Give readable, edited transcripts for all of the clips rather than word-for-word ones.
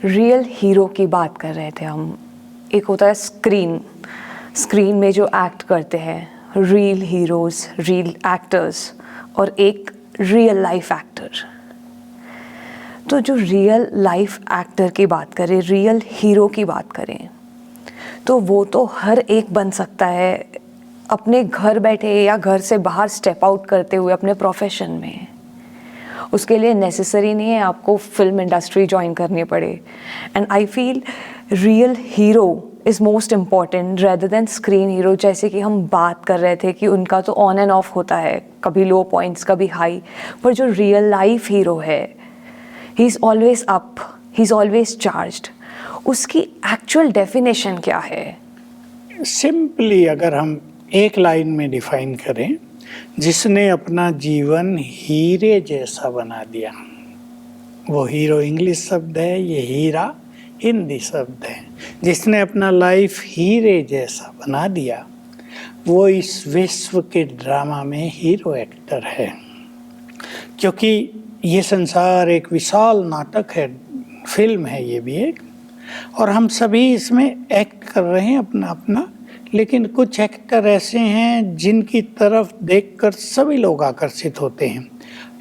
Real hero की बात कर रहे थे हम। एक होता है स्क्रीन में जो एक्ट करते हैं रियल हीरोज़, रियल एक्टर्स, और एक रियल लाइफ एक्टर। तो जो रियल लाइफ एक्टर की बात करें, रियल हीरो की बात करें, तो वो तो हर एक बन सकता है अपने घर बैठे या घर से बाहर स्टेप आउट करते हुए अपने प्रोफेशन में। उसके लिए नेसेसरी नहीं है आपको फिल्म इंडस्ट्री ज्वाइन करनी पड़े। And I feel real hero is most important rather than screen hero. जैसे कि हम बात कर रहे थे कि उनका तो ऑन एंड ऑफ होता है, कभी लो पॉइंट्स कभी हाई, पर जो रियल लाइफ हीरो है he is always up, he is always charged. उसकी एक्चुअल डेफिनेशन क्या है? सिंपली अगर हम एक लाइन में डिफाइन करें, जिसने अपना जीवन हीरे जैसा बना दिया। वो हीरो इंग्लिश शब्द है, ये हीरा हिंदी शब्द है। जिसने अपना लाइफ हीरे जैसा बना दिया, वो इस विश्व के ड्रामा में हीरो एक्टर है। क्योंकि ये संसार एक विशाल नाटक है, फिल्म है ये भी एक, और हम सभी इसमें एक्ट कर रहे हैं अपना अपना। लेकिन कुछ एक्टर ऐसे हैं जिनकी तरफ देखकर सभी लोग आकर्षित होते हैं,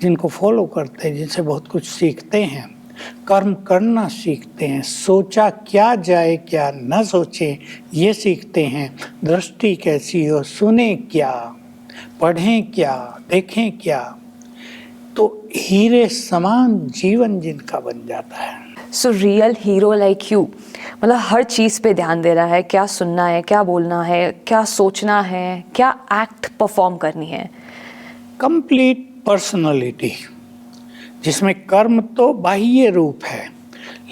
जिनको फॉलो करते हैं, जिनसे बहुत कुछ सीखते हैं, कर्म करना सीखते हैं, सोचा क्या जाए क्या न सोचे ये सीखते हैं, दृष्टि कैसी हो, सुने क्या, पढ़ें क्या, देखें क्या। तो हीरे समान जीवन जिनका बन जाता है। So real hero like you मतलब हर चीज़ पे ध्यान दे रहा है, क्या सुनना है, क्या बोलना है, क्या सोचना है, क्या एक्ट परफॉर्म करनी है। कंप्लीट पर्सनालिटी, जिसमें कर्म तो बाह्य रूप है,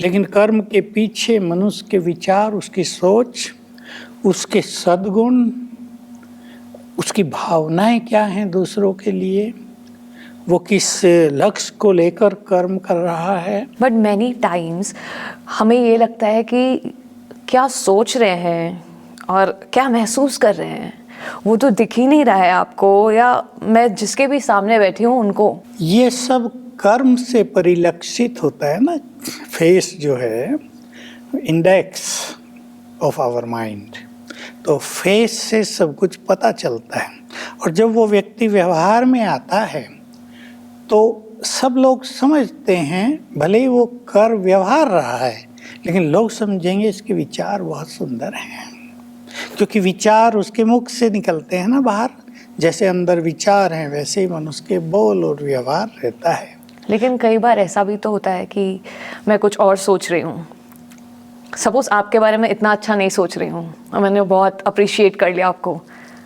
लेकिन कर्म के पीछे मनुष्य के विचार, उसकी सोच, उसके सद्गुण, उसकी भावनाएं क्या हैं दूसरों के लिए, वो किस लक्ष्य को लेकर कर्म कर रहा है। बट मैनी टाइम्स हमें ये लगता है कि क्या सोच रहे हैं और क्या महसूस कर रहे हैं वो तो दिख ही नहीं रहा है आपको, या मैं जिसके भी सामने बैठी हूँ उनको। ये सब कर्म से परिलक्षित होता है ना। फेस जो है इंडेक्स ऑफ आवर माइंड, तो फेस से सब कुछ पता चलता है। और जब वो व्यक्ति व्यवहार में आता है तो सब लोग समझते हैं, भले ही वो कर व्यवहार रहा है, लेकिन लोग समझेंगे इसके विचार बहुत सुंदर हैं, क्योंकि विचार उसके मुख से निकलते हैं ना बाहर। जैसे अंदर विचार हैं, वैसे ही मनुष्य के बोल और व्यवहार रहता है। लेकिन कई बार ऐसा भी तो होता है कि मैं कुछ और सोच रही हूँ, सपोज आपके बारे में इतना अच्छा नहीं सोच रही हूँ और मैंने बहुत अप्रिशिएट कर लिया आपको,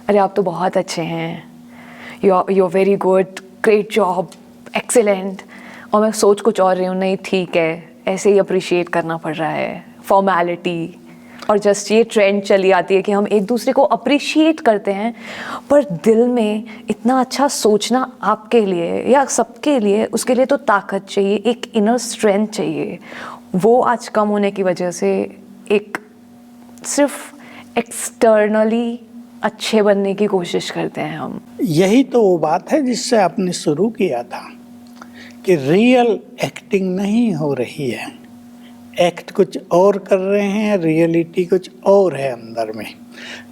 अरे आप तो बहुत अच्छे हैं, you are very good, great job, excellent, और मैं सोच कुछ और रही हूँ, नहीं ठीक है, ऐसे ही अप्रिशिएट करना पड़ रहा है, फॉर्मेलिटी। और जस्ट ये ट्रेंड चली आती है कि हम एक दूसरे को अप्रिशिएट करते हैं, पर दिल में इतना अच्छा सोचना आपके लिए या सबके लिए, उसके लिए तो ताकत चाहिए, एक इनर स्ट्रेंथ चाहिए। वो आज कम होने की वजह से एक सिर्फ एक्सटर्नली अच्छे बनने की कोशिश करते हैं हम। यही तो वो बात है जिससे आपने शुरू किया था कि रियल एक्टिंग नहीं हो रही है, एक्ट कुछ और कर रहे हैं, रियलिटी कुछ और है अंदर में।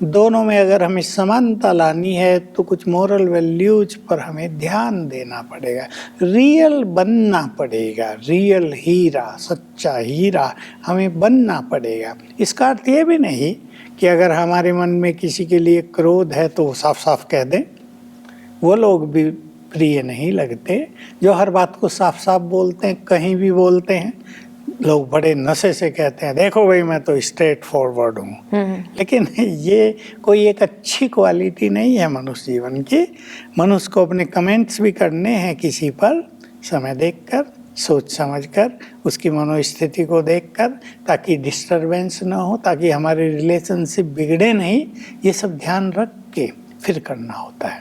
दोनों में अगर हमें समानता लानी है तो कुछ मोरल वैल्यूज पर हमें ध्यान देना पड़ेगा, रियल बनना पड़ेगा, रियल हीरा, सच्चा हीरा हमें बनना पड़ेगा। इसका अर्थ ये भी नहीं कि अगर हमारे मन में किसी के लिए क्रोध है तो साफ साफ कह दें। वो लोग भी प्रिय नहीं लगते जो हर बात को साफ साफ बोलते हैं, कहीं भी बोलते हैं। लोग बड़े नशे से कहते हैं, देखो भाई मैं तो स्ट्रेट फॉरवर्ड हूँ। लेकिन ये कोई एक अच्छी क्वालिटी नहीं है मनुष्य जीवन की। मनुष्य को अपने कमेंट्स भी करने हैं किसी पर, समय देखकर, सोच समझकर, उसकी मनोस्थिति को देखकर, ताकि डिस्टरबेंस ना हो, ताकि हमारे रिलेशनशिप बिगड़े नहीं। ये सब ध्यान रख के फिर करना होता है।